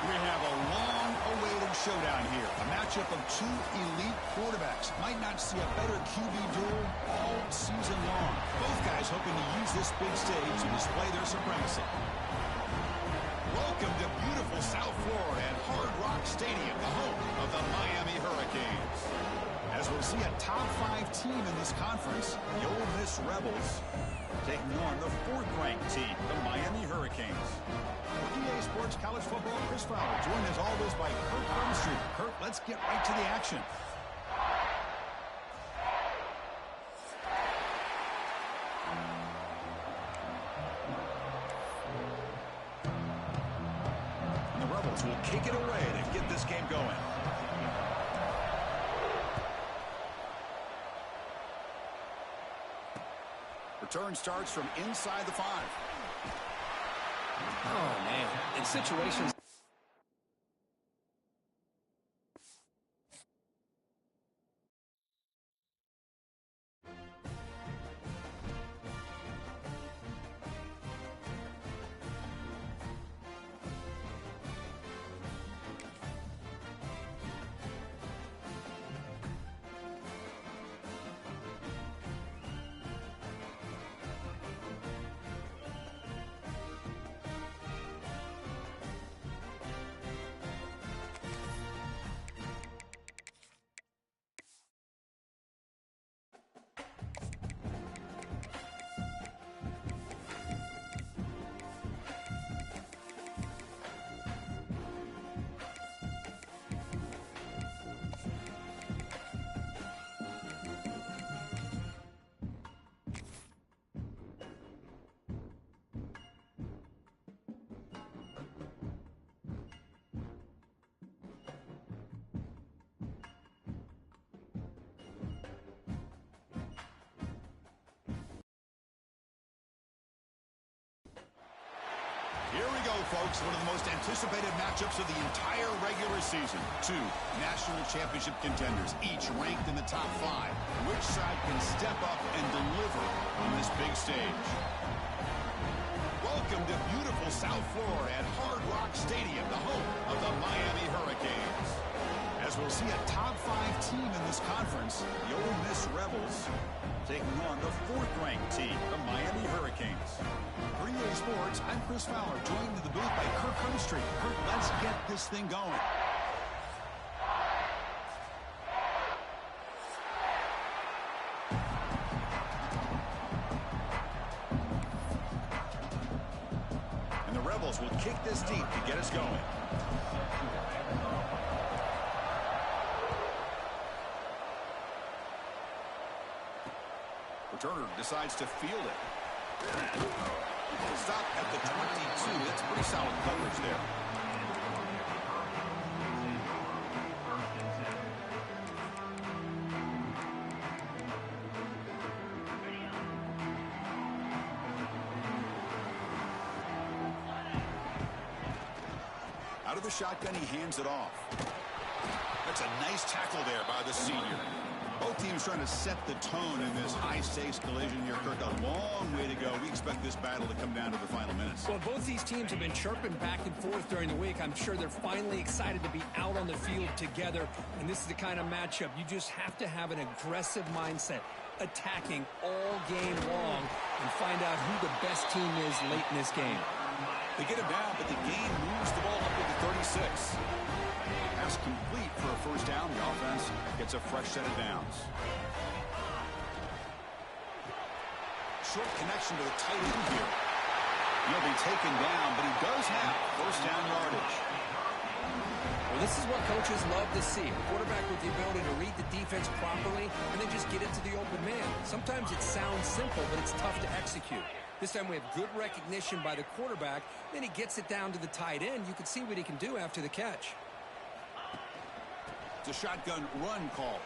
We have a long-awaited showdown here. A matchup of two elite quarterbacks. Might not see a better QB duel all season long. Both guys hoping to use this big stage to display their supremacy. Welcome to beautiful South Florida at Hard Rock Stadium, the home of the Miami Hurricanes. As we'll see a top-5 team in this conference, the Ole Miss Rebels, taking on the 4th-ranked team, the Miami Hurricanes. For EA Sports College Football, Chris Fowler, joined as always by Kirk Armstrong. Kirk, let's get right to the action. And the Rebels will kick it away to get this game going. Return starts from inside the 5. Oh, man. In situations... Here we go, folks. One of the most anticipated matchups of the entire regular season. Two national championship contenders, each ranked in the top 5. Which side can step up and deliver on this big stage? Welcome to beautiful South Florida at Hard Rock Stadium, the home of the Miami Hurricanes. As we'll see a top 5 team in this conference, the Ole Miss Rebels, taking on the 4th-ranked team, the Miami Hurricanes. For EA Sports, I'm Chris Fowler, joined in the booth by Kirk Armstrong. Kirk, let's get this thing going. And the Rebels will kick this deep to get us going. Turner decides to field it. Stop at the 22. That's pretty solid coverage there. Out of the shotgun, he hands it off. That's a nice tackle there by the senior. Both teams trying to set the tone in this high-stakes collision here, Kirk. A long way to go. We expect this battle to come down to the final minutes. Well, both these teams have been chirping back and forth during the week. I'm sure they're finally excited to be out on the field together. And this is the kind of matchup you just have to have an aggressive mindset, attacking all game long, and find out who the best team is late in this game. They get it down, but the game moves the ball up to the 36. Pass complete for a first down. The offense gets a fresh set of downs. Short connection to the tight end here. He'll be taken down, but he does have first down yardage. Well, this is what coaches love to see. A quarterback with the ability to read the defense properly and then just get it to the open man. Sometimes it sounds simple, but it's tough to execute. This time we have good recognition by the quarterback. Then he gets it down to the tight end. You can see what he can do after the catch. It's a shotgun run call.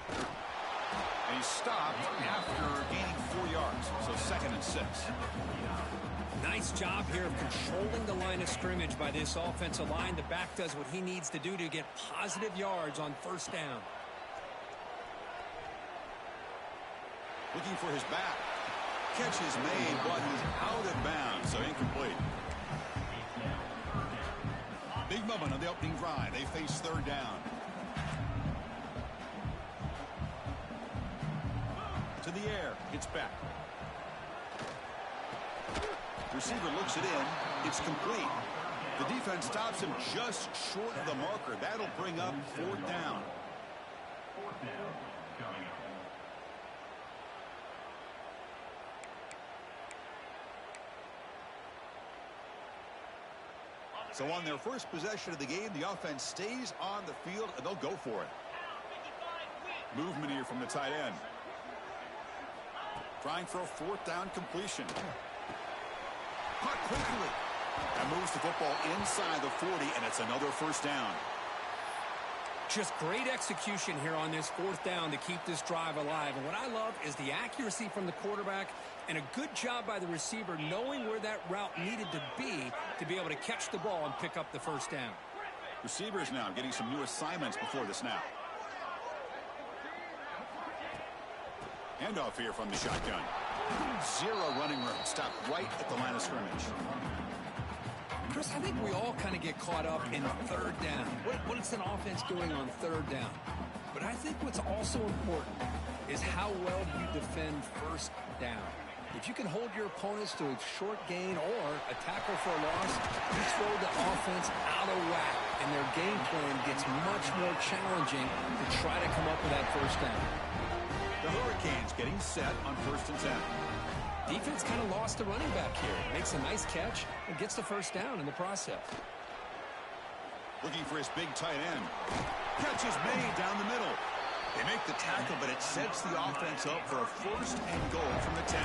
And he's stopped after gaining 4 yards. So 2nd and 6. Nice job here of controlling the line of scrimmage by this offensive line. The back does what he needs to do to get positive yards on first down. Looking for his back. Catch is made, but he's out of bounds, so incomplete. Big moment on the opening drive. They face third down. To the air. It's back. Receiver looks it in. It's complete. The defense stops him just short of the marker. That'll bring up fourth down. So on their first possession of the game, the offense stays on the field, and they'll go for it. Movement here from the tight end. Trying for a fourth down completion. Caught quickly. That moves the football inside the 40, and it's another first down. Just great execution here on this fourth down to keep this drive alive. And what I love is the accuracy from the quarterback and a good job by the receiver knowing where that route needed to be able to catch the ball and pick up the first down. Receivers now getting some new assignments before the snap. Handoff here from the shotgun. Zero running room. Stopped right at the line of scrimmage. Chris, I think we all kind of get caught up in third down. What is an offense doing on third down? But I think what's also important is how well do you defend first down. If you can hold your opponents to a short gain or a tackle for a loss, you throw the offense out of whack, and their game plan gets much more challenging to try to come up with that first down. The Hurricanes getting set on 1st and 10. Defense kind of lost the running back here. Makes a nice catch and gets the first down in the process. Looking for his big tight end. Catch is made down the middle. They make the tackle, but it sets the offense up for a 1st and goal from the 10.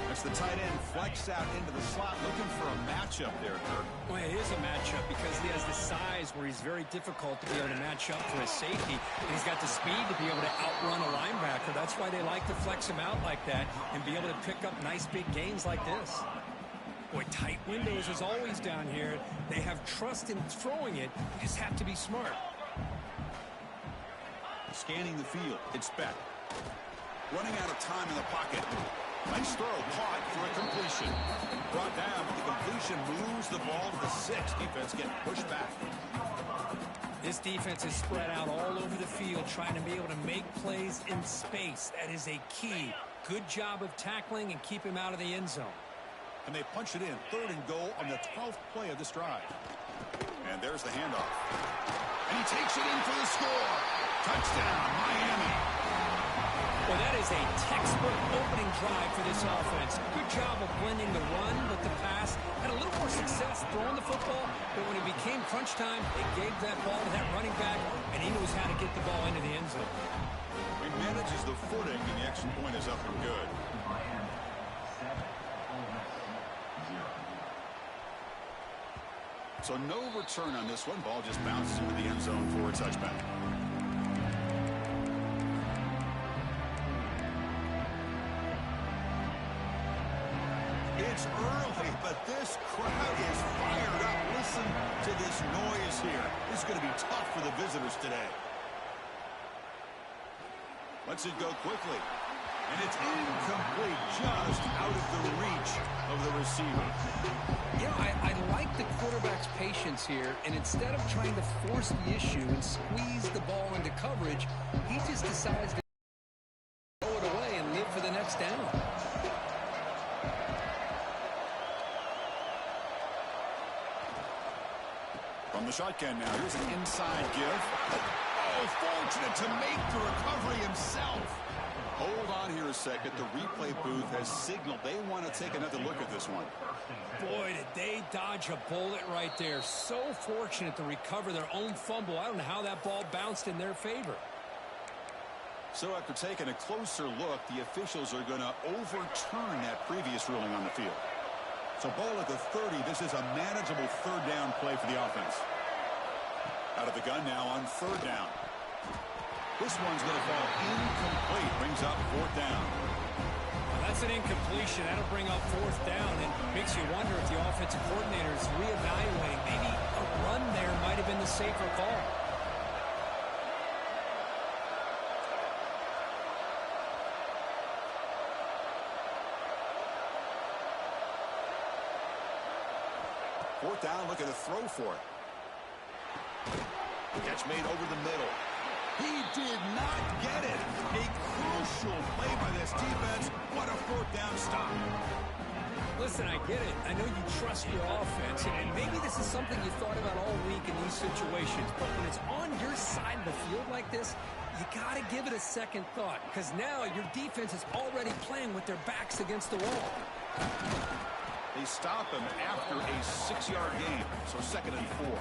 As the tight end flexed out into the slot, looking for a matchup there, Kirk. Well, it is a matchup because he has the size where he's very difficult to be able to match up for his safety. And he's got the speed to be able to outrun a linebacker. That's why they like to flex him out like that and be able to pick up nice big gains like this. Boy, tight windows as always down here. They have trust in throwing it. You just have to be smart. Scanning the field. It's Beck. Running out of time in the pocket. Nice throw, caught for a completion. Brought down, but the completion moves the ball to the 6. Defense getting pushed back. This defense is spread out all over the field, trying to be able to make plays in space. That is a key. Good job of tackling and keep him out of the end zone. And they punch it in. 3rd and goal on the 12th play of this drive. And there's the handoff. And he takes it in for the score. Touchdown, Miami. Well, that is a textbook opening drive for this offense. Good job of blending the run with the pass. Had a little more success throwing the football, but when it became crunch time, they gave that ball to that running back, and he knows how to get the ball into the end zone. He manages the footing, and the extra point is up and good. So no return on this one. Ball just bounces into the end zone for a touchback. It's early, but this crowd is fired up. Listen to this noise here. This is going to be tough for the visitors today. Lets it go quickly. And it's incomplete, just out of the reach of the receiver. Yeah, I like the quarterback's patience here, and instead of trying to force the issue and squeeze the ball into coverage, he just decides to throw it away and live for the next down. From the shotgun now, here's an inside give. Oh, fortunate to make the recovery himself. Hold on here a second. The replay booth has signaled they want to take another look at this one. Boy, did they dodge a bullet right there. So fortunate to recover their own fumble. I don't know how that ball bounced in their favor. So after taking a closer look, the officials are going to overturn that previous ruling on the field. So ball at the 30. This is a manageable 3rd down play for the offense. Out of the gun now on 3rd down. This one's going to fall incomplete. Brings up 4th down. Well, that's an incompletion. That'll bring up 4th down and makes you wonder if the offensive coordinator is reevaluating. Maybe a run there might have been the safer call. Fourth down, looking to throw for it. Catch made over the middle. He did not get it. A crucial play by this defense. What a fourth down stop. Listen, I get it. I know you trust your offense, and maybe this is something you thought about all week in these situations, but when it's on your side of the field like this, you got to give it a second thought, because now your defense is already playing with their backs against the wall. They stop him after a 6-yard gain, so 2nd and 4.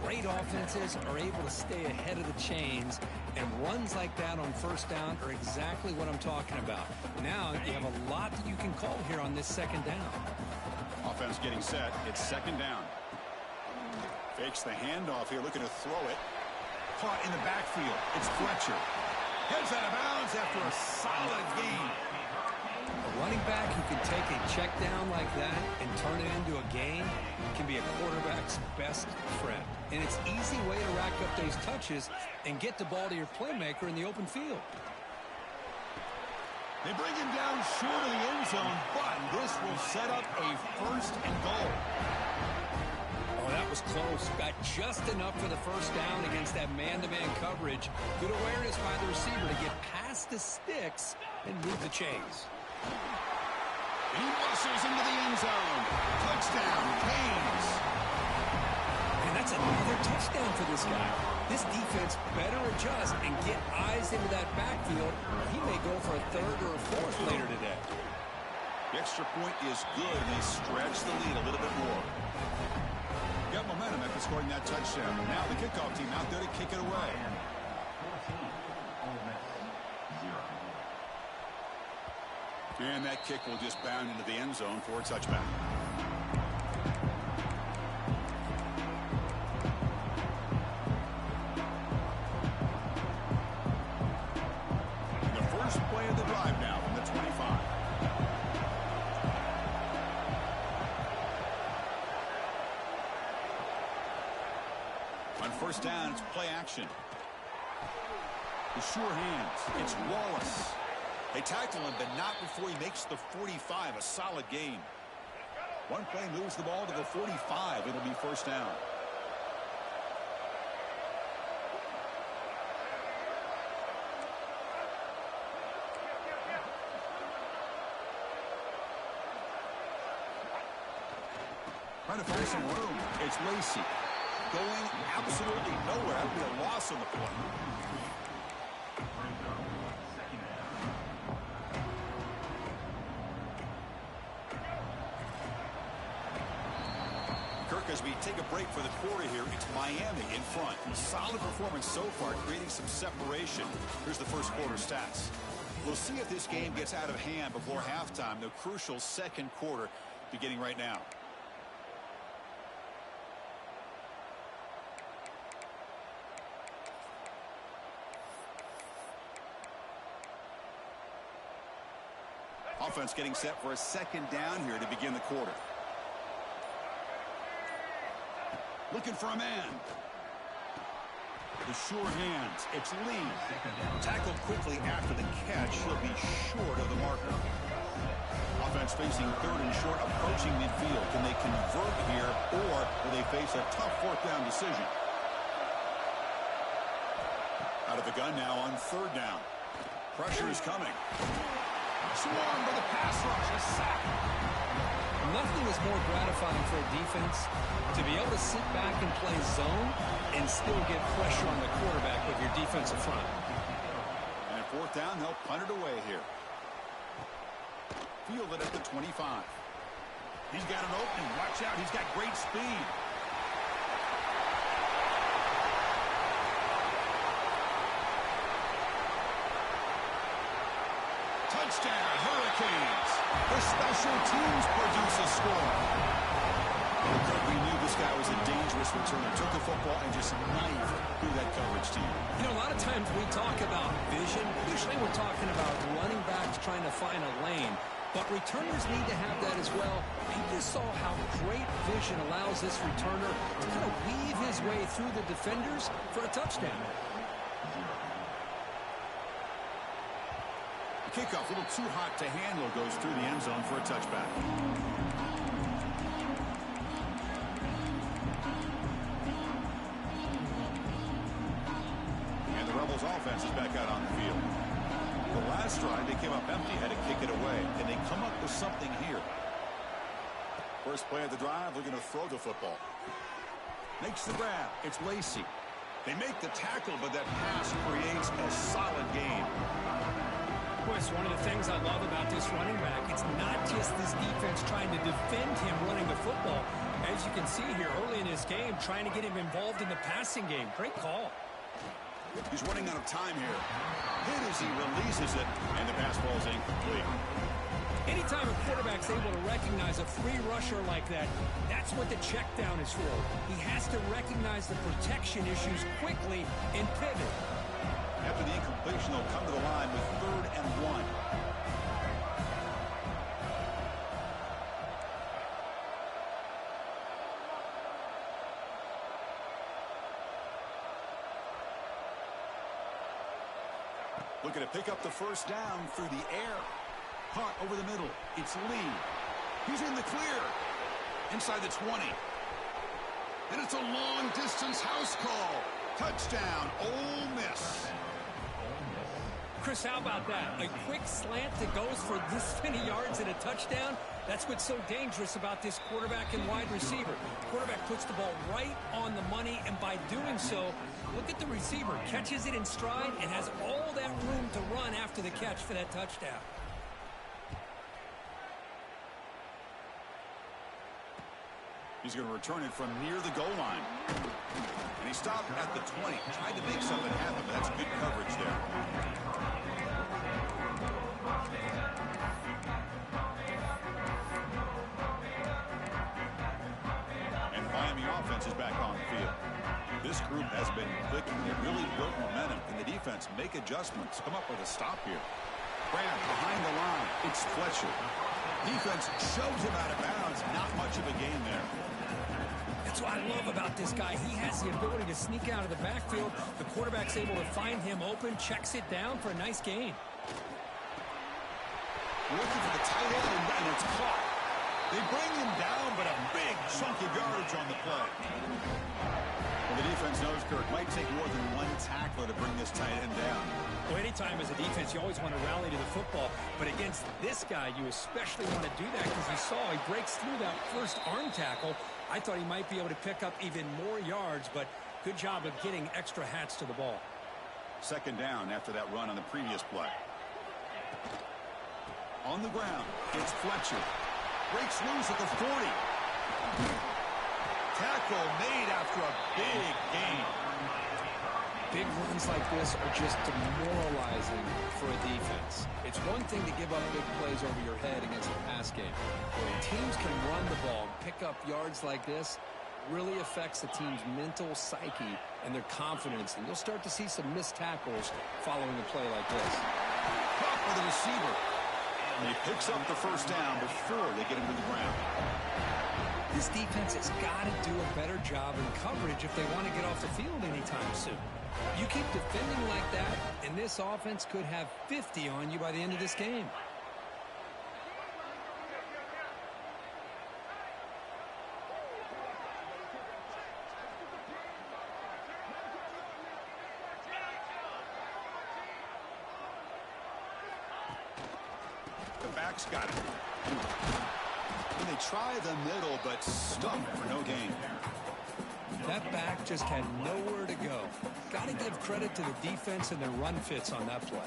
Great offenses are able to stay ahead of the chains, and runs like that on first down are exactly what I'm talking about. Now you have a lot that you can call here on this 2nd down. Offense getting set. It's 2nd down. Fakes the handoff here, looking to throw it. Caught in the backfield. It's Fletcher. Heads out of bounds after a solid gain. A running back who can take a check down like that and turn it into a gain can be a quarterback's best friend. And it's an easy way to rack up those touches and get the ball to your playmaker in the open field. They bring him down short of the end zone, but this will set up a 1st and goal. Oh, that was close. Got just enough for the first down against that man-to-man coverage. Good awareness by the receiver to get past the sticks and move the chains. He muscles into the end zone. Touchdown, Canes. And that's another touchdown for this guy. This defense better adjust and get eyes into that backfield. He may go for a 3rd or a 4th later today. The extra point is good, and they stretch the lead a little bit more. Got momentum after scoring that touchdown. Now the kickoff team out there to kick it away. And that kick will just bound into the end zone for a touchback. The first play of the drive now from the 25. On first down, it's play action. The sure hands. It's Wallace. They tackle him, but not before he makes the 45, a solid gain. One play moves the ball to the 45. It'll be first down. Trying to find some room. It's Lacy. Going absolutely nowhere. That would be a loss on the play. As we take a break for the quarter here, it's Miami in front. Solid performance so far, creating some separation. Here's the first quarter stats. We'll see if this game gets out of hand before halftime. The crucial 2nd quarter beginning right now. Offense getting set for a 2nd down here to begin the quarter. Looking for a man. The sure hands. It's Lee. Tackled quickly after the catch. He'll be short of the marker. Offense facing 3rd and short, approaching midfield. Can they convert here, or will they face a tough 4th down decision? Out of the gun now on 3rd down. Pressure is coming. Swarm for the pass rush. A sack. Nothing is more gratifying for a defense to be able to sit back and play zone and still get pressure on the quarterback with your defensive front. And 4th down, they'll punt it away here. Fielded at the 25. He's got an opening. Watch out. He's got great speed. Touchdown, Hurricanes. The special teams produce a score. We knew this guy was a dangerous returner. Took the football and just knifed through that coverage team. You know, a lot of times we talk about vision. Usually we're talking about running backs trying to find a lane. But returners need to have that as well. You just saw how great vision allows this returner to kind of weave his way through the defenders for a touchdown. Kickoff, a little too hot to handle, goes through the end zone for a touchback. last drive, they came up empty, had to kick it away. Can they come up with something here? First play of the drive, looking to throw the football. Makes the grab. It's Lacy. They make the tackle, but that pass creates a solid gain. Boy, it's one of the things I love about this running back. It's not just this defense trying to defend him running the football. As you can see here early in this game, trying to get him involved in the passing game. Great call. He's running out of time here. Hit as he releases it, and the pass falls incomplete. Anytime a quarterback's able to recognize a free rusher like that, that's what the check down is for. He has to recognize the protection issues quickly and pivot. After the incompletion, they'll come to the line with 3rd and 1. Looking to pick up the first down through the air. Caught over the middle. It's Lee. He's in the clear. Inside the 20. And it's a long-distance house call. Touchdown, Ole Miss. Chris, how about that? A quick slant that goes for this many yards and a touchdown? That's what's so dangerous about this quarterback and wide receiver. Quarterback puts the ball right on the money, and by doing so, look at the receiver. Catches it in stride and has all that room to run after the catch for that touchdown. He's going to return it from near the goal line. And he stopped at the 20. Tried to make something happen, but that's good coverage there. And the Miami offense is back on the field. This group has been clicking. They really built momentum. Can the defense make adjustments? Come up with a stop here. Grab behind the line. It's Fletcher. Defense shoves him out of bounds. Not much of a gain there. That's what I love about this guy. He has the ability to sneak out of the backfield. The quarterback's able to find him open, checks it down for a nice gain. Looking for the tight end, and it's caught. They bring him down, but a big chunk of yardage on the play. Well, the defense knows, Kirk, might take more than one tackler to bring this tight end down. Well, anytime as a defense, you always want to rally to the football. But against this guy, you especially want to do that because you saw he breaks through that first arm tackle. I thought he might be able to pick up even more yards, but good job of getting extra hats to the ball. Second down after that run on the previous play. On the ground, it's Fletcher. Breaks loose at the 40. Tackle made after a big gain. Big runs like this are just demoralizing for a defense. It's one thing to give up big plays over your head against a pass game. When teams can run the ball and pick up yards like this, really affects the team's mental psyche and their confidence. And you'll start to see some missed tackles following a play like this. Caught by the receiver. And he picks up the first down before they get him to the ground. This defense has got to do a better job in coverage if they want to get off the field anytime soon. You keep defending like that, and this offense could have 50 on you by the end of this game. The back's got it. And they try the middle, but stuck for no gain. That back just had nowhere to go. Got to give credit to the defense and their run fits on that play.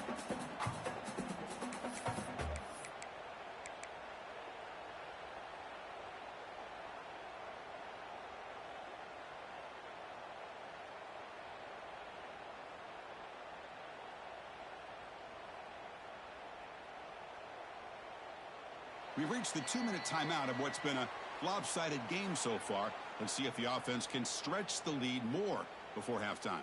We've reached the 2-minute timeout of what's been a lopsided game so far. Let's see if the offense can stretch the lead more before halftime.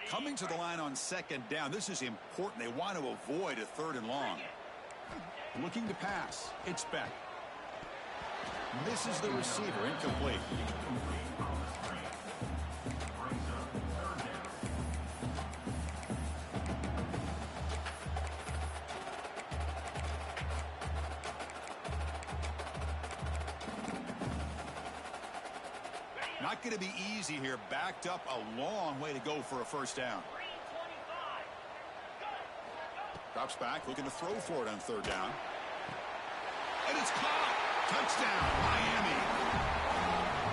Coming to the line on second down, this is important. They want to avoid a 3rd and long. Looking to pass. It's Beck. Misses the receiver. Incomplete. Not going to be easy here. Backed up a long way to go for a first down. Drops back, looking to throw for it on third down. And it's caught. Touchdown, Miami.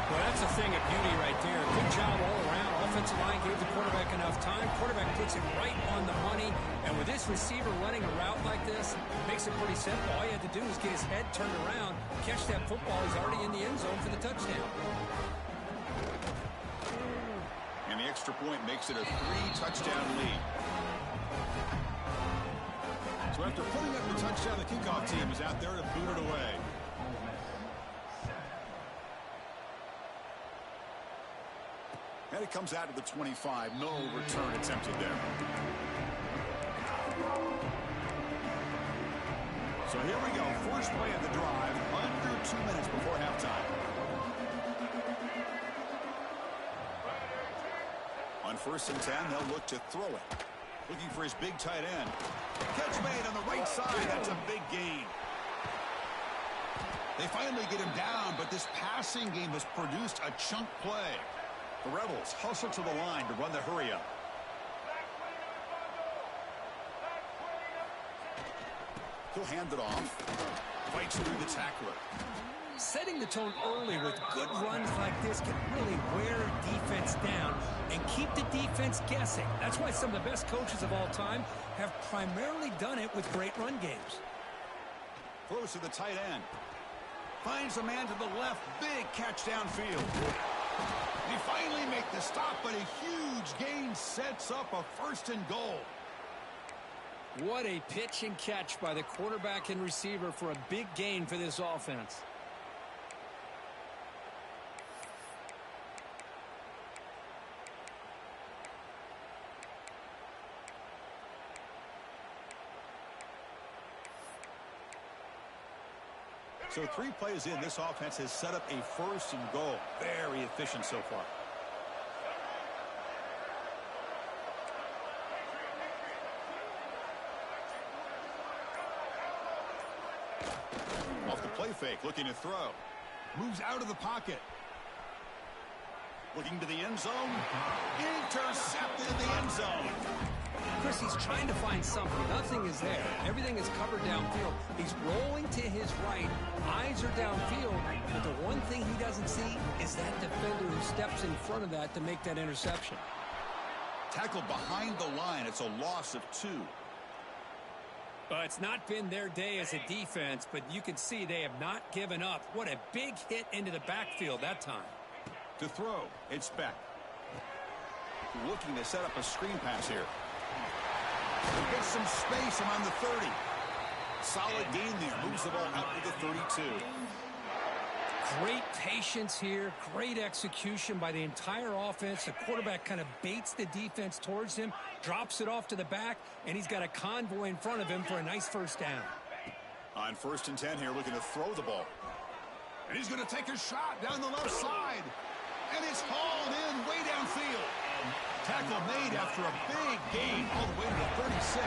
Well, that's a thing of beauty right there. Good job all around. Offensive line gave the quarterback enough time. Quarterback puts it right on the money. And with this receiver running a route like this, makes it pretty simple. All you had to do is get his head turned around, catch that football. He's already in the end zone for the touchdown. And the extra point makes it a 3-touchdown lead. So after putting up the touchdown, the kickoff team is out there to boot it away. And it comes out to the 25. No return attempted there. So here we go. First play of the drive. Under 2 minutes before halftime. On 1st and 10, they'll look to throw it. Looking for his big tight end. Catch made on the right side. That's a big gain. They finally get him down, but this passing game has produced a chunk play. The Rebels hustle to the line to run the hurry up. He'll hand it off. Fights through the tackler. Setting the tone early with good runs like this can really wear defense down and keep the defense guessing. That's why some of the best coaches of all time have primarily done it with great run games. Throws to the tight end. Finds a man to the left. Big catch downfield. They finally make the stop, but a huge gain sets up a 1st and goal. What a pitch and catch by the quarterback and receiver for a big gain for this offense. So 3 plays in, this offense has set up a 1st and goal. Very efficient so far. Off the play fake, looking to throw. Moves out of the pocket. Looking to the end zone. Intercepted in the end zone. Chris, he's trying to find something. Nothing is there. Everything is covered downfield. He's rolling to his right. Eyes are downfield. But the one thing he doesn't see is that defender who steps in front of that to make that interception. Tackled behind the line. It's a loss of 2. It's not been their day as a defense, but you can see they have not given up. What a big hit into the backfield that time. To throw, it's Beck. Looking to set up a screen pass here. He gets some space around the 30. Solid gain there. Moves the ball out to the 32. Great patience here. Great execution by the entire offense. The quarterback kind of baits the defense towards him, drops it off to the back, and he's got a convoy in front of him for a nice 1st down. On 1st and 10 here, looking to throw the ball. And he's going to take a shot down the left side. And it's hauled in way downfield. Tackle made after a big gain all the way to the 36.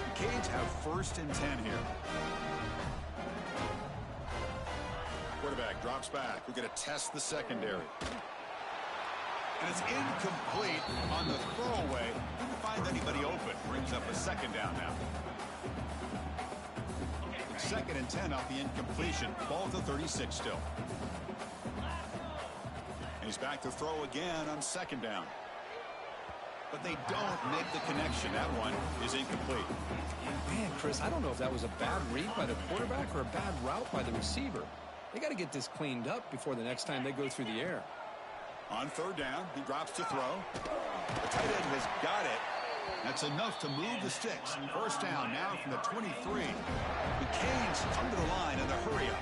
The Canes have 1st and 10 here. Quarterback drops back. We're going to test the secondary. And it's incomplete on the throwaway. Didn't find anybody open. Brings up a 2nd down now. 2nd and 10 off the incompletion. Ball to 36 still. And he's back to throw again on 2nd down. But they don't make the connection. That one is incomplete. Man, Chris, I don't know if that was a bad read by the quarterback or a bad route by the receiver. They got to get this cleaned up before the next time they go through the air. On 3rd down, he drops to throw. The tight end has got it. That's enough to move the sticks. 1st down now from the 23. The Canes come to the line in the hurry up.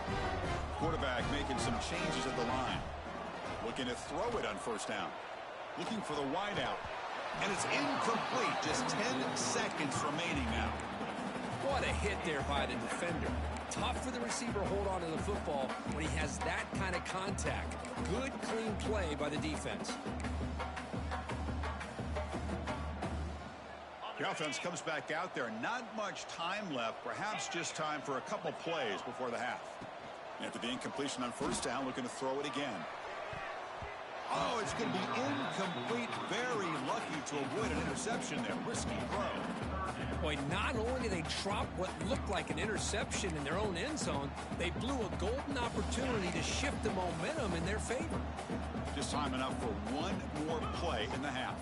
Quarterback making some changes at the line. Looking to throw it on 1st down. Looking for the wide out. And it's incomplete. Just 10 seconds remaining now. What a hit there by the defender. Tough for the receiver to hold on to the football when he has that kind of contact. Good, clean play by the defense. The offense comes back out there. Not much time left. Perhaps just time for a couple plays before the half. After the incompletion on 1st down, looking to throw it again. Oh, it's going to be incomplete. Very lucky to avoid an interception there. Risky throw. Well, Boy, not only did they drop what looked like an interception in their own end zone, they blew a golden opportunity to shift the momentum in their favor. Just time enough for one more play in the half.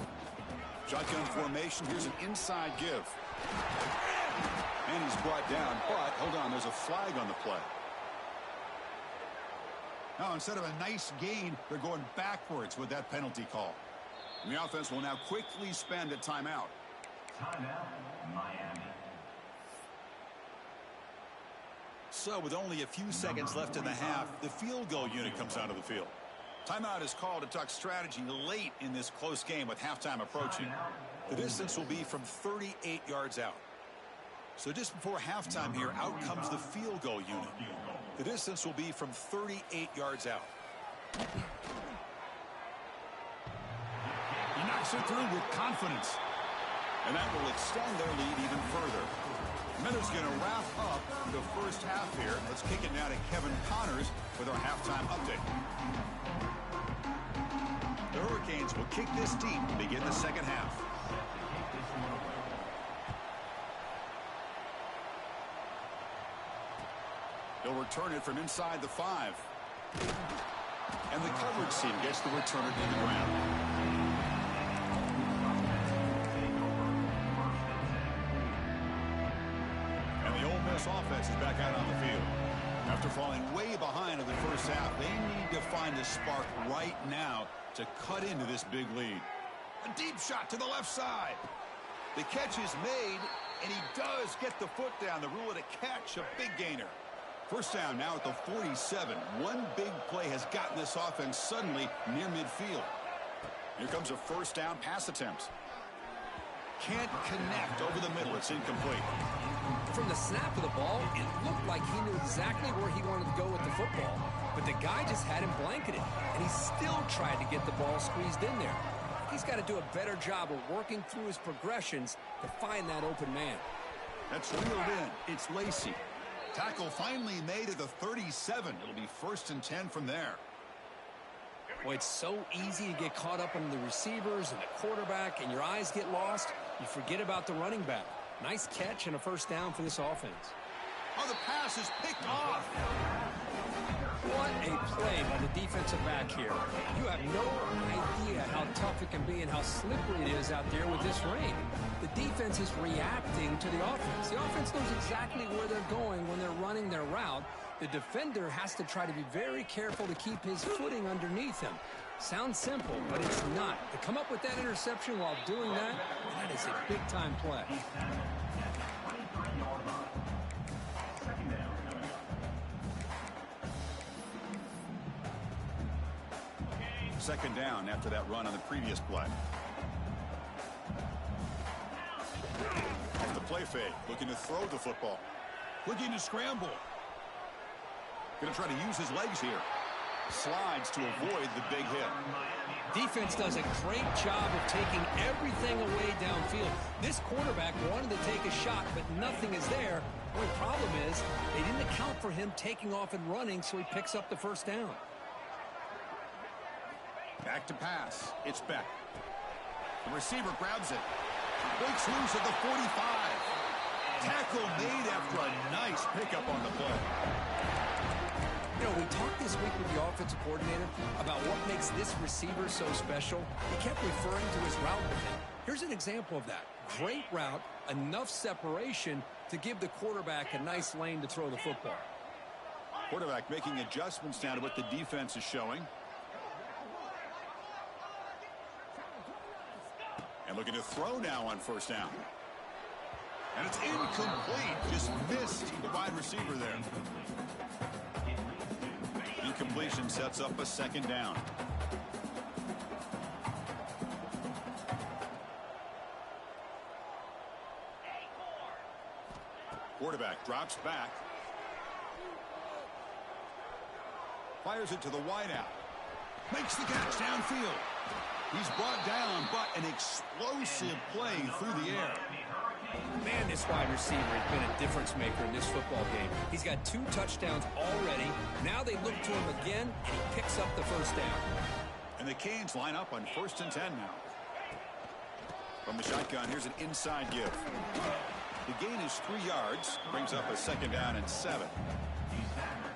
Shotgun formation. Here's an inside give. And he's brought down, but hold on, there's a flag on the play. Now, instead of a nice gain, they're going backwards with that penalty call. And the offense will now quickly spend a timeout. Timeout, Miami. So with only a few seconds left in the half, the field goal unit comes out of the field. Timeout is called to talk strategy late in this close game with halftime approaching. The distance will be from 38 yards out. So just before halftime here, out comes the field goal unit. The distance will be from 38 yards out. He knocks it through with confidence. And that will extend their lead even further. Miller's going to wrap up the first half here. Let's kick it now to Kevin Connors with our halftime update. The Hurricanes will kick this deep to begin the second half. They'll return it from inside the 5. And the coverage team gets the returner to the ground. And the Ole Miss offense is back out on the field. After falling way behind in the first half, they need to find a spark right now to cut into this big lead. A deep shot to the left side. The catch is made, and he does get the foot down. The rule of the catch, a big gainer. First down now at the 47. One big play has gotten this offense suddenly near midfield. Here comes a first down pass attempt. Can't connect over the middle. It's incomplete. From the snap of the ball, it looked like he knew exactly where he wanted to go with the football. But the guy just had him blanketed, and he still tried to get the ball squeezed in there. He's got to do a better job of working through his progressions to find that open man. That's reeled in. It's Lacey. Tackle finally made at the 37. It'll be 1st and 10 from there. Boy, it's so easy to get caught up on the receivers and the quarterback, and your eyes get lost. You forget about the running back. Nice catch and a first down for this offense. Oh, the pass is picked off. What a play by the defensive back here. You have no idea how tough it can be and how slippery it is out there with this rain. The defense is reacting to the offense. The offense knows exactly where they're going when they're running their route. The defender has to try to be very careful to keep his footing underneath him. Sounds simple, but it's not. To come up with that interception while doing that, that is a big-time play. Second down after that run on the previous play. Off the play fake, looking to throw the football. Looking to scramble. Going to try to use his legs here. Slides to avoid the big hit. Defense does a great job of taking everything away downfield. This quarterback wanted to take a shot, but nothing is there. The only problem is they didn't account for him taking off and running, so he picks up the first down. Back to pass. It's Beck. The receiver grabs it. Breaks loose at the 45. Tackle made after a nice pickup on the play. You know, we talked this week with the offensive coordinator about what makes this receiver so special. He kept referring to his route with him. Here's an example of that. Great route, enough separation to give the quarterback a nice lane to throw the football. Quarterback making adjustments now to what the defense is showing. And looking to throw now on first down. And it's incomplete. Just missed the wide receiver there. Incompletion sets up a second down. Quarterback drops back. Fires it to the wideout. Makes the catch downfield. He's brought down, but an explosive play through the air. Man, this wide receiver has been a difference maker in this football game. He's got 2 touchdowns already. Now they look to him again, and he picks up the first down. And the Canes line up on 1st and 10 now. From the shotgun, here's an inside give. lose 3 yards. Brings up a 2nd down and 7.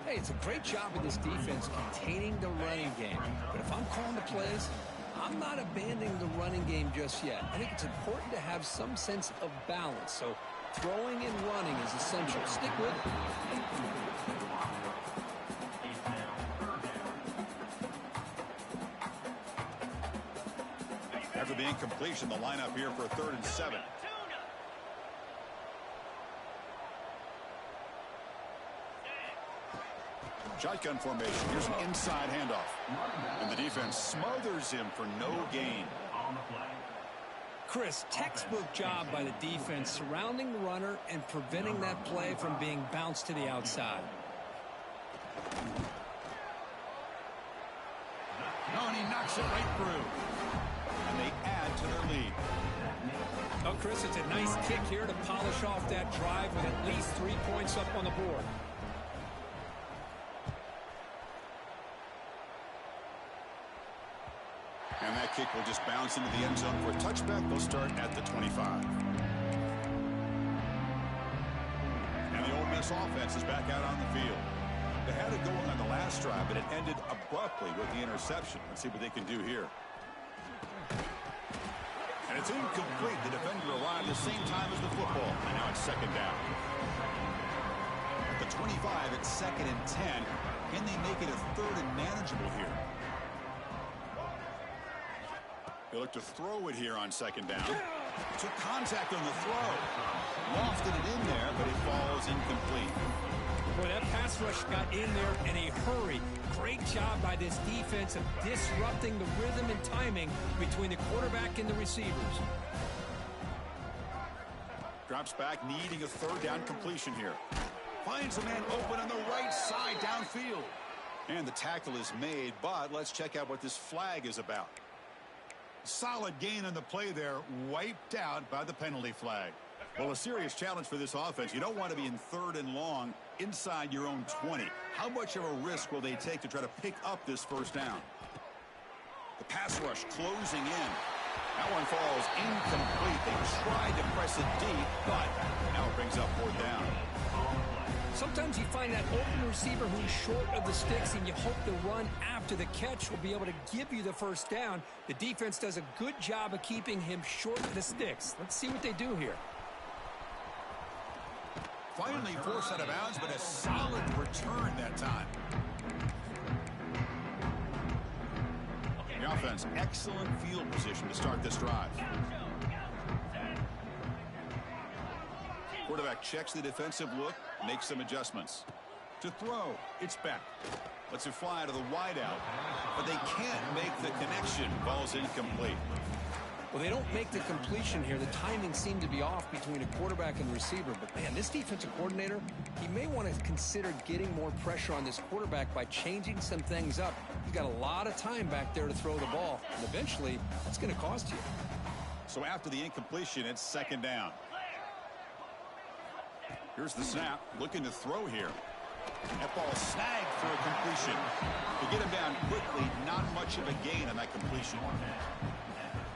Hey, it's a great job of this defense containing the running game. But if I'm calling the plays, I'm not abandoning the running game just yet. I think it's important to have some sense of balance. So throwing and running is essential. Stick with it. After the incompletion, the lineup here for 3rd and 7. Shotgun formation. Here's an inside handoff. And the defense smothers him for no gain. Chris, textbook job by the defense surrounding the runner and preventing that play from being bounced to the outside. No, and he knocks it right through. And they add to their lead. Oh, Chris, it's a nice kick here to polish off that drive with at least 3 points up on the board. And that kick will just bounce into the end zone for a touchback. They'll start at the 25. And the Ole Miss offense is back out on the field. They had it going on the last drive, but it ended abruptly with the interception. Let's see what they can do here. And it's incomplete. The defender arrived the same time as the football. And now it's 2nd down. At the 25, it's 2nd and 10. Can they make it a 3rd and manageable here? They look to throw it here on 2nd down. Took contact on the throw. Lofted it in there, but it falls incomplete. Boy, that pass rush got in there in a hurry. Great job by this defense of disrupting the rhythm and timing between the quarterback and the receivers. Drops back, needing a 3rd down completion here. Finds a man open on the right side downfield. And the tackle is made, but let's check out what this flag is about. Solid gain on the play there, wiped out by the penalty flag. Well, a serious challenge for this offense. You don't want to be in 3rd and long inside your own 20. How much of a risk will they take to try to pick up this 1st down? The pass rush closing in. That one falls incomplete. They tried to press it deep, but now it brings up 4th down. Sometimes you find that open receiver who's short of the sticks, and you hope the run after the catch will be able to give you the 1st down. The defense does a good job of keeping him short of the sticks. Let's see what they do here. Finally forced out of bounds, but a solid return that time. The offense, excellent field position to start this drive. Quarterback checks the defensive look, makes some adjustments. To throw, it's back. Lets it fly to the wideout, but they can't make the connection. Ball's incomplete. Well, they don't make the completion here. The timing seemed to be off between a quarterback and receiver. But, man, this defensive coordinator, he may want to consider getting more pressure on this quarterback by changing some things up. He's got a lot of time back there to throw the ball. And eventually, that's going to cost you. So after the incompletion, it's 2nd down. Here's the snap. Looking to throw here. That ball snagged for a completion. To get him down quickly, not much of a gain on that completion.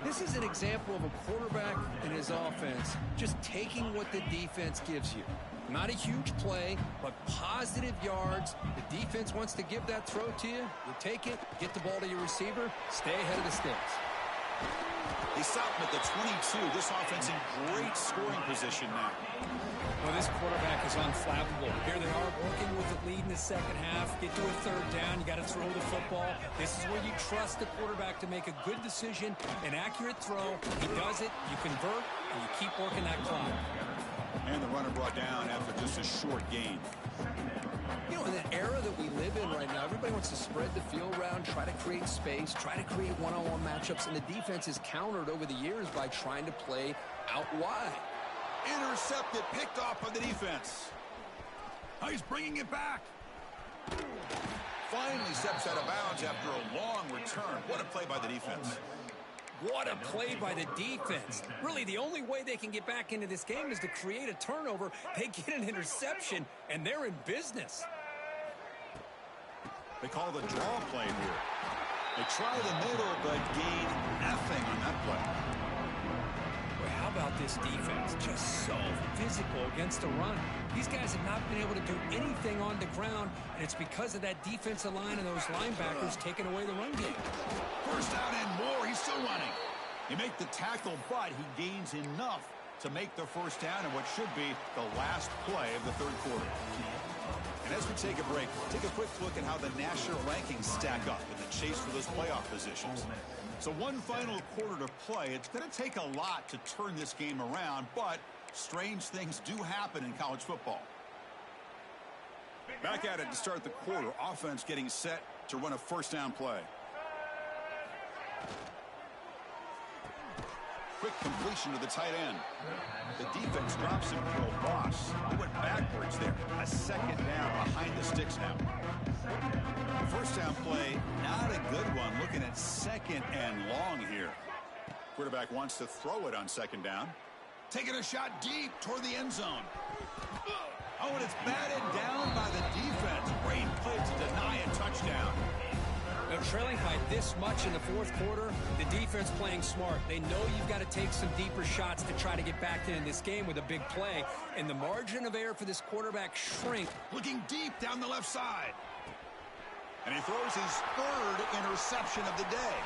This is an example of a quarterback and his offense just taking what the defense gives you. Not a huge play, but positive yards. The defense wants to give that throw to you. You take it, get the ball to your receiver, stay ahead of the sticks. They stop him at the 22. This offense in great scoring position now. Well, this quarterback is unflappable. Here they are working with the lead in the 2nd half. Get to a 3rd down. You got to throw the football. This is where you trust the quarterback to make a good decision, an accurate throw. He does it, you convert, and you keep working that clock. And the runner brought down after just a short gain. You know, in the era that we live in right now, everybody wants to spread the field around, try to create space, try to create one-on-one matchups, and the defense is countered over the years by trying to play out wide. Intercepted, picked off by the defense. Oh, he's bringing it back. Finally steps out of bounds after a long return. What a play by the defense. What a play by the defense. Really, the only way they can get back into this game is to create a turnover. They get an interception, and they're in business. They call the draw play here. They try the middle, but gain nothing on that play. Well, how about this defense. Just so physical against the run. These guys have not been able to do anything on the ground, and it's because of that defensive line and those linebackers taking away the run game. First down and more. He's still running. He makes the tackle, but he gains enough to make the first down in what should be the last play of the third quarter. And as we take a break, take a quick look at how the national rankings stack up in the chase for those playoff positions. So one final quarter to play. It's going to take a lot to turn this game around, but strange things do happen in college football. Back at it to start the quarter. Offense getting set to run a first down play. Quick completion to the tight end. The defense drops him for a loss. He went backwards there. A second down behind the sticks now. First down play, not a good one. Looking at second and long here. Quarterback wants to throw it on second down. Taking a shot deep toward the end zone. Oh, and it's batted down by the defense. Great play to deny a touchdown. Now, trailing by this much in the fourth quarter, the defense playing smart. They know you've got to take some deeper shots to try to get back in this game with a big play. And the margin of error for this quarterback shrink. Looking deep down the left side. And he throws his third interception of the day.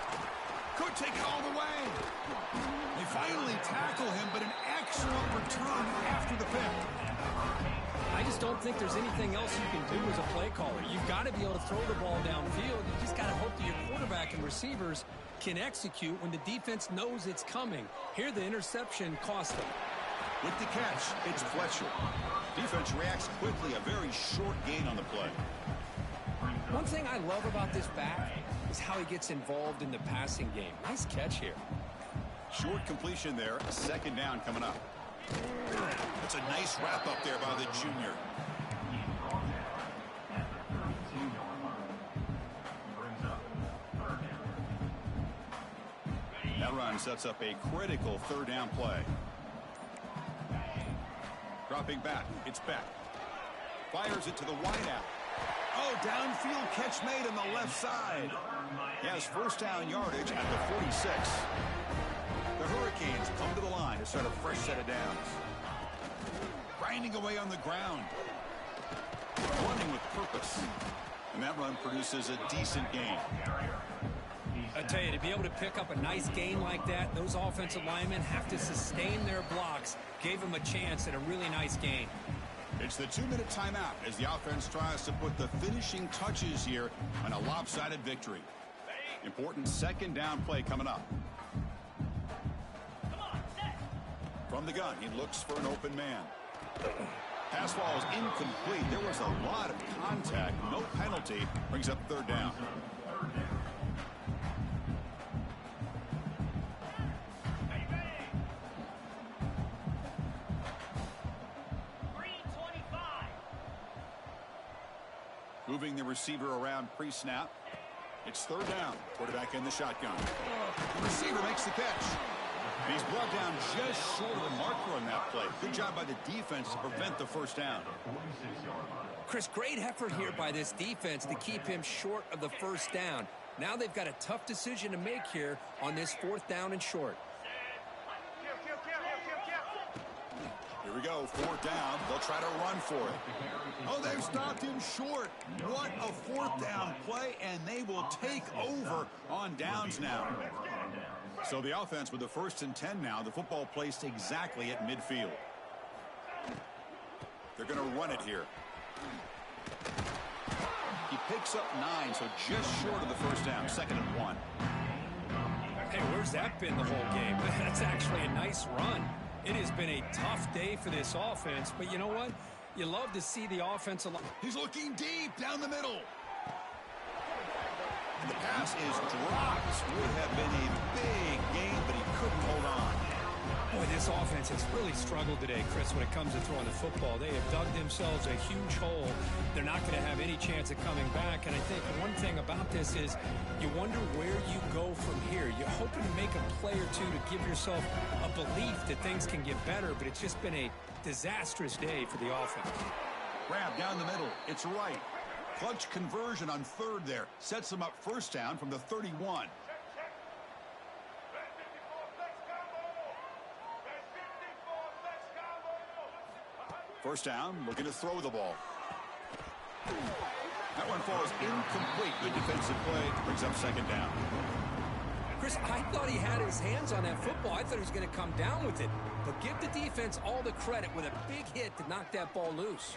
Could take it all the way. They finally tackle him, but an excellent return after the pick. I just don't think there's anything else you can do as a play caller. You've got to be able to throw the ball downfield. You just got to hope that your quarterback and receivers can execute when the defense knows it's coming. Here, the interception cost them. With the catch, it's Fletcher. Defense reacts quickly. A very short gain on the play. One thing I love about this back is how he gets involved in the passing game. Nice catch here. Short completion there. A second down coming up. That's a nice wrap up there by the junior. That run sets up a critical third down play. Dropping back. It's Beck. Fires it to the wideout. Oh, downfield catch made on the left side. He has first down yardage at the 46. The Hurricanes come to the line to start a fresh set of downs. Grinding away on the ground. Running with purpose. And that run produces a decent gain. I tell you, to be able to pick up a nice gain like that, those offensive linemen have to sustain their blocks. Gave them a chance at a really nice gain. It's the 2-minute timeout as the offense tries to put the finishing touches here on a lopsided victory. Important second down play coming up. From the gun, he looks for an open man. Pass ball is incomplete. There was a lot of contact. No penalty. Brings up third down. Moving the receiver around pre-snap. It's third down. Quarterback in the shotgun. The receiver makes the catch. And he's brought down just short of the marker on that play. Good job by the defense to prevent the first down. Chris, great effort here by this defense to keep him short of the first down. Now they've got a tough decision to make here on this fourth down and short. Here we go, fourth down. They'll try to run for it. Oh, they've stopped him short. What a fourth down play, and they will take over on downs now. So the offense with the 1st and 10 now. The football placed exactly at midfield. They're going to run it here. He picks up 9, so just short of the first down. 2nd and 1. Hey, where's that been the whole game? That's actually a nice run. It has been a tough day for this offense, but you know what? You love to see the offense. He's looking deep down the middle. And the pass is dropped. Would have been a big game, but he couldn't hold on. Boy, this offense has really struggled today, Chris, when it comes to throwing the football. They have dug themselves a huge hole. They're not going to have any chance of coming back. And I think one thing about this is you wonder where you go from here. You're hoping to make a play or two to give yourself a belief that things can get better, but it's just been a disastrous day for the offense. Grab down the middle. It's right. Clutch conversion on third there. Sets them up first down from the 31. First down, looking to throw the ball. That one falls incomplete. Good defensive play. Brings up second down. Chris, I thought he had his hands on that football. I thought he was going to come down with it. But give the defense all the credit with a big hit to knock that ball loose.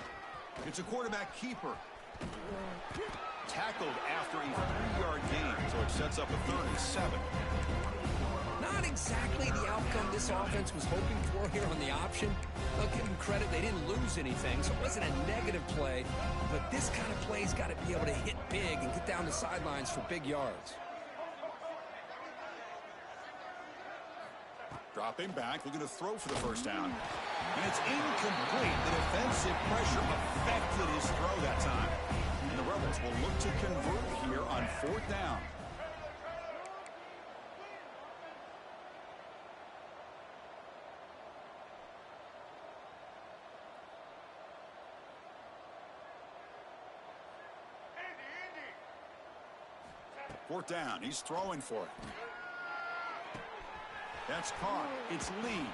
It's a quarterback keeper. Tackled after a 3-yard gain, so it sets up a 37. Not exactly the outcome this offense was hoping for here on the option. I'll give them credit. They didn't lose anything, so it wasn't a negative play. But this kind of play's got to be able to hit big and get down the sidelines for big yards. Dropping back, looking to throw for the first down. And it's incomplete. The defensive pressure affected his throw that time. And the Rebels will look to convert here on fourth down. Fourth down, he's throwing for it. That's caught. It's Lee.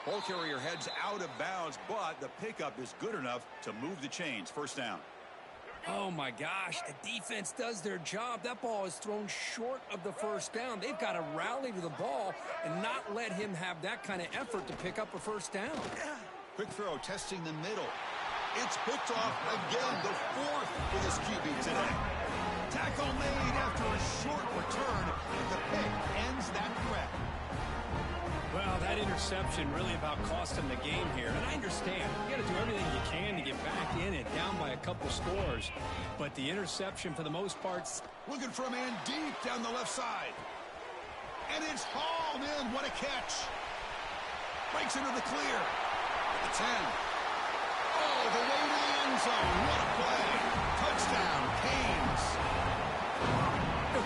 Ball carrier heads out of bounds, but the pickup is good enough to move the chains. First down. Oh, my gosh. The defense does their job. That ball is thrown short of the first down. They've got to rally to the ball and not let him have that kind of effort to pick up a first down. Quick throw, testing the middle. It's picked off again, the fourth for this QB today. Tackle made after a short return. The pick ends that threat. Well, that interception really about cost him the game here. And I understand. You got to do everything you can to get back in it, down by a couple scores. But the interception, for the most part... Looking for a man deep down the left side. And it's hauled in. What a catch. Breaks into the clear. At the 10. Oh, the way to the end zone. What a play. Touchdown, Canes.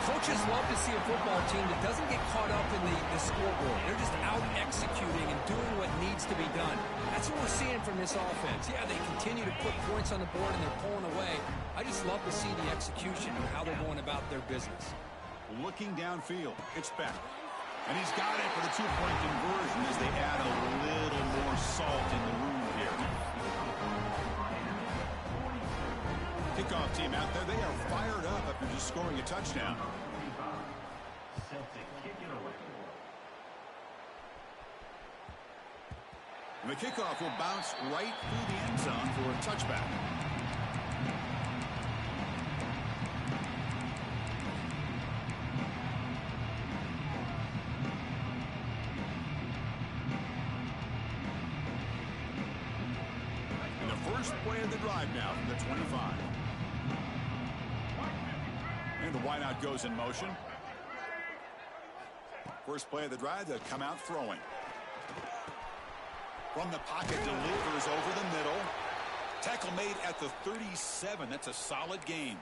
Coaches love to see a football team that doesn't get caught up in the scoreboard. They're just out executing and doing what needs to be done. That's what we're seeing from this offense. Yeah, they continue to put points on the board and they're pulling away. I just love to see the execution and how they're going about their business. Looking downfield, it's back. And he's got it for the two-point conversion as they add a little more salt in the wound here. Kickoff team out there, they are fired up after just scoring a touchdown. And the kickoff will bounce right through the end zone for a touchback. And the first play of the drive now from the 25. And the wideout goes in motion. First play of the drive, they'll come out throwing. From the pocket, delivers over the middle. Tackle made at the 37. That's a solid gain.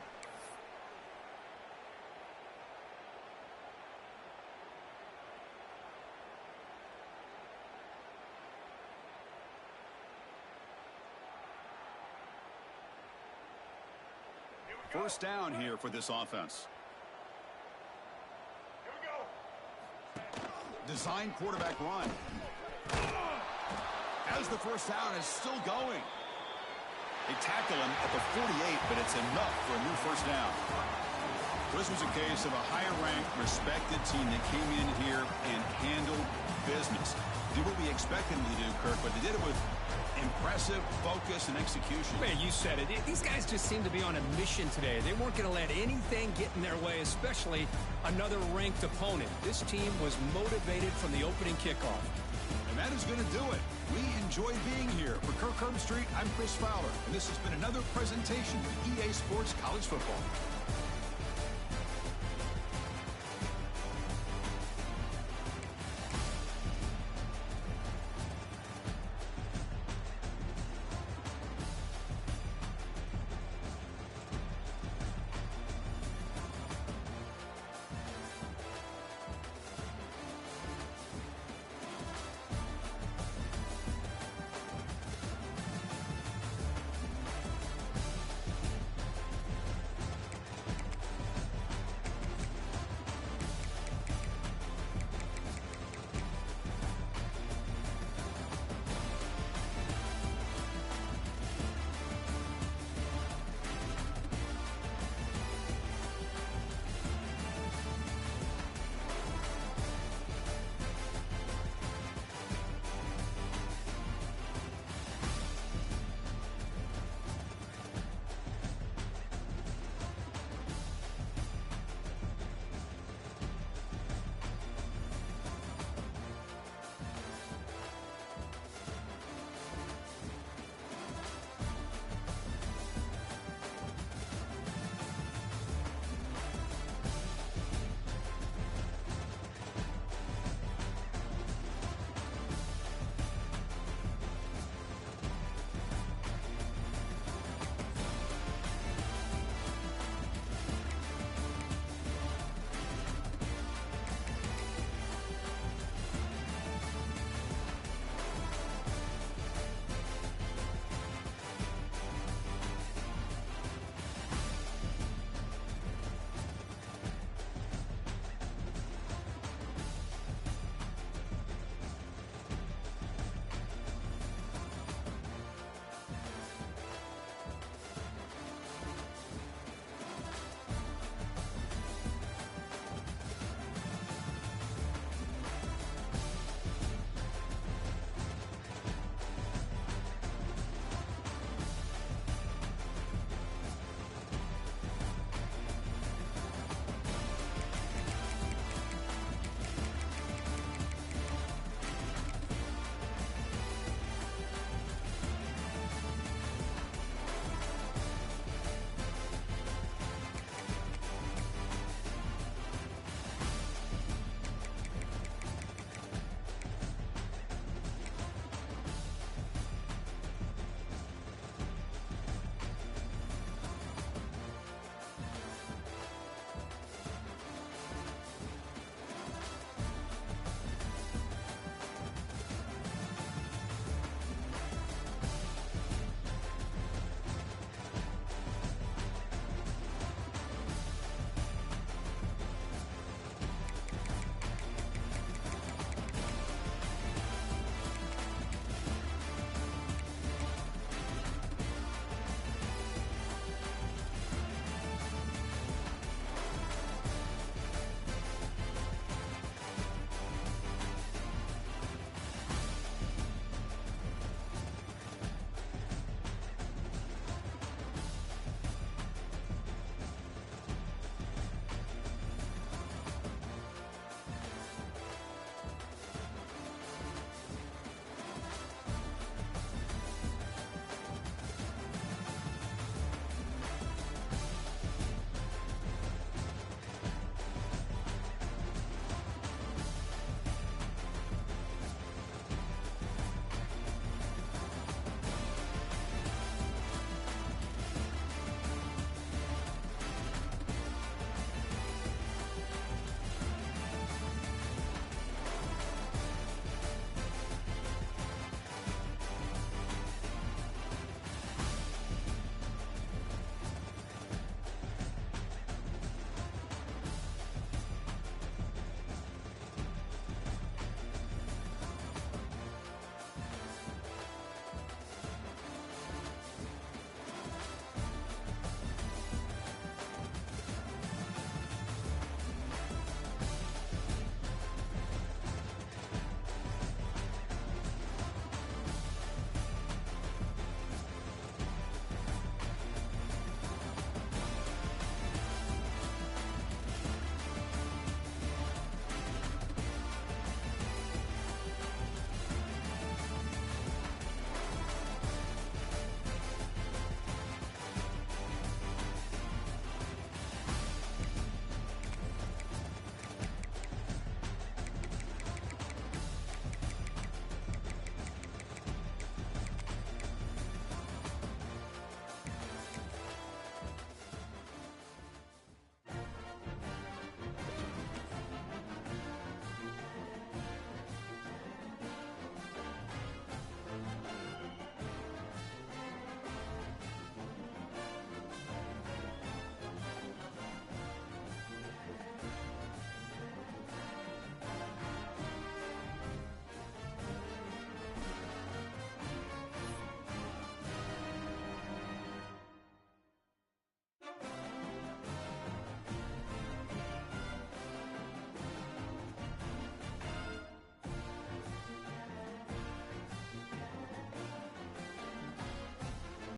First down here for this offense. Here we go. Design quarterback run. As the first down is still going. They tackle him at the 48, but it's enough for a new first down. This was a case of a higher-ranked, respected team that came in here and handled business. Did what we expected them to do, Kirk, but they did it with impressive focus and execution. Man, you said it. These guys just seem to be on a mission today. They weren't going to let anything get in their way, especially another ranked opponent. This team was motivated from the opening kickoff. And that is going to do it. We enjoy being here. For Kirk Herbstreit, I'm Chris Fowler, and this has been another presentation of EA Sports College Football.